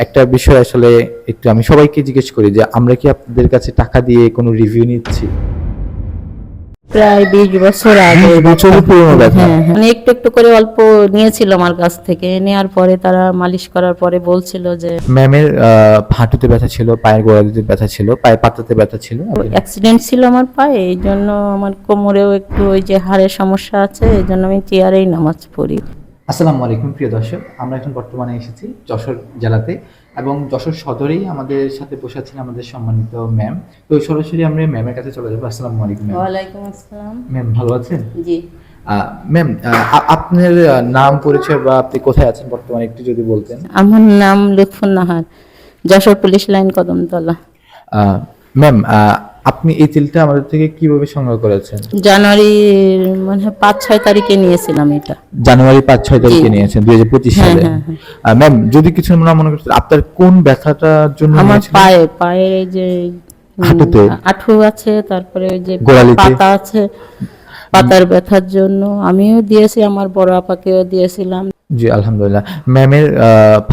একটা বিষয় আসলে একটু আমি সবাইকে জিজ্ঞেস করি যে আমরা কি আপনাদের কাছে টাকা দিয়ে কোনো রিভিউ নিচ্ছি? প্রায় 20 বছর আগে 20 বছরের পুরনো ব্যথা। হ্যাঁ, হ্যাঁ। মানে একটু একটু করে অল্প নিয়েছিল আমার কাছ থেকে, নেওয়ার পরে তারা মালিশ করার পরে বলছিল যে ম্যামের হাঁটুতে ব্যথা ছিল, পায়ের গোড়ালিতে ব্যথা ছিল, পায়ের পাতাতে ব্যথা ছিল। অ্যাক্সিডেন্ট ছিল আমার পায়ে, এই জন্য আমার কোমরেও একটু ওই যে হাড়ের সমস্যা আছে, এই জন্য আমি চেয়ারেই নামাজ পড়ি। আসসালামু আলাইকুম প্রিয় দর্শক, আমরা এখন বর্তমানে এসেছি যশোর জেলাতে এবং যশোর সদরেই আমাদের সাথে বসে আছেন আমাদের সম্মানিত ম্যাম। তো সরাসরি আমরা ম্যামের কাছে চলে যাবো। আসসালামু আলাইকুম ম্যাম। ওয়ালাইকুম আসসালাম। ম্যাম ভালো আছেন? জি। ম্যাম, আপনার নাম পরিচয় বা আপনি কোথায় আছেন বর্তমানে একটু যদি বলতেন। আমার নাম Lutfun Nahar, Jessore police line, Kadamtala. Ma'am, আপনি এই তেলটা আমাদের থেকে কিভাবে সংগ্রহ করেছেন? জানুয়ারির মানে 5-6 তারিখে নিয়েছিলাম এটা। জানুয়ারি 5-6 তারিখে জি। নিয়েছেন 2025 হ্যাঁ, সালে। হ্যাঁ, হ্যাঁ। ম্যাম, যদি কিছু না মনে করতে, আপনার কোন ব্যথাটার জন্য আমার নিয়েছিলেন? পায়ে এই যে হাঁটুতে? আঁঠু আছে, তারপরে ওই যে গোড়ালিতে? পাতা আছে, পাতার ব্যথার জন্য আমিও দিয়েছি, আমার বড় আপাকেও দিয়েছিলাম। জি আলহামদুলিল্লাহ। ম্যামের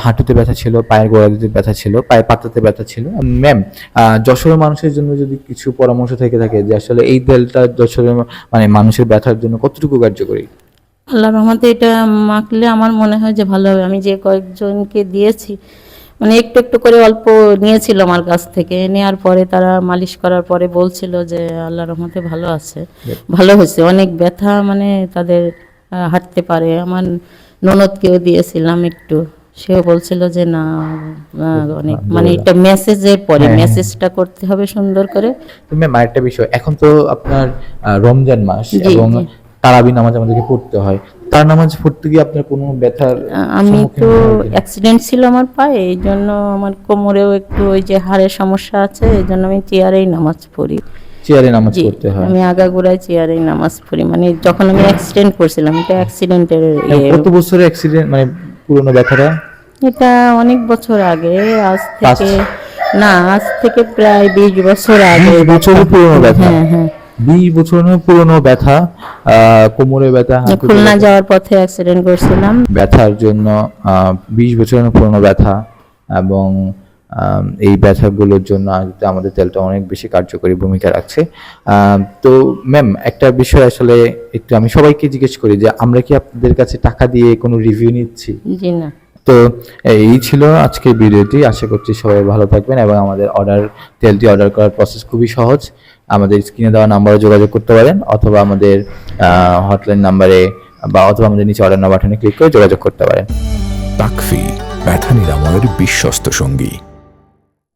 হাঁটুতে ব্যথা ছিল, পায়ের গোড়ালিতে ব্যথা ছিল, পায়ের পাতাতে ব্যথা ছিল। ম্যাম, যশোরের মানুষের জন্য যদি কিছু পরামর্শ থেকে থাকে যে আসলে এই তেলটা যশোরের মানে মানুষের ব্যথার জন্য কতটুকু কার্যকরী? আল্লাহর রহমতে এটা মাখলে আমার মনে হয় যে ভালো হবে। আমি যে কয়েকজনকে দিয়েছি, মানে একটু একটু করে অল্প নিয়েছিল আমার কাছ থেকে, নেওয়ার পরে তারা মালিশ করার পরে বলছিল যে আল্লাহর রহমতে ভালো আছে, ভালো হয়েছে। অনেক ব্যথা মানে তাদের হাঁটতে পারে। আমার ননদকেও দিয়েছিলাম একটু, সেও বলছিল যে না অনেক মানে এটা মেসেজের পরে হ্যাঁ, হ্যাঁ। মেসেজটা করতে হবে সুন্দর করে। তো ম্যাম আরেকটা বিষয়, এখন তো আপনার রমজান মাস জি, এবং জি। তারাবি নামাজ আমাদেরকে পড়তে হয়। তার নামাজ পড়তে গিয়ে আপনার কোনো ব্যথার আমি সম্মুখীন তো হতে হয় কিনা? অ্যাক্সিডেন্ট ছিল আমার পায়ে, এই জন্য আমার কোমরেও একটু ওই যে হাড়ের সমস্যা আছে, এই জন্য আমি চেয়ারেই নামাজ পড়ি। চেয়ারে নামাজ জি, পড়তে হয়। আমি আগাগোড়ায় চেয়ারেই নামাজ পড়ি। মানে যখন আমি অ্যাক্সিডেন্ট করছিলাম, এটা অ্যাক্সিডেন্টের কত বছরের অ্যাক্সিডেন্ট মানে পুরনো ব্যথাটা? এটা অনেক বছর আগে, আজ পাঁচ- থেকে না, আজ থেকে প্রায় 20 বছর আগে। 20 বছরের পুরনো ব্যথা। হ্যাঁ, হ্যাঁ। 20 বছরের পুরনো ব্যথা, কোমরে ব্যথা, হাঁটুতে খুলনা ব্যথা। যাওয়ার পথে অ্যাক্সিডেন্ট করছিলাম। ব্যথার জন্য 20 বছরের পুরনো ব্যথা এবং এই ব্যথাগুলোর জন্য আমাদের তেলটা অনেক বেশি কার্যকরী ভূমিকা রাখছে। তো ম্যাম, একটা বিষয় আসলে একটু আমি সবাইকে জিজ্ঞেস করি যে আমরা কি আপনাদের কাছে টাকা দিয়ে কোনো রিভিউ নিচ্ছি? জি না। তো এই ছিল আজকের ভিডিওটি। আশা করছি সবাই ভালো থাকবেন এবং আমাদের তেলটি অর্ডার করার প্রসেস খুবই সহজ। আমাদের স্ক্রিনে দেওয়া নাম্বারে যোগাযোগ করতে পারেন অথবা আমাদের হটলাইন নাম্বারে অথবা আমাদের নিচে অর্ডার নাও বাটনে ক্লিক করে যোগাযোগ করতে পারেন। তাকফি, ব্যথা নিরাময়ের বিশ্বস্ত সঙ্গী।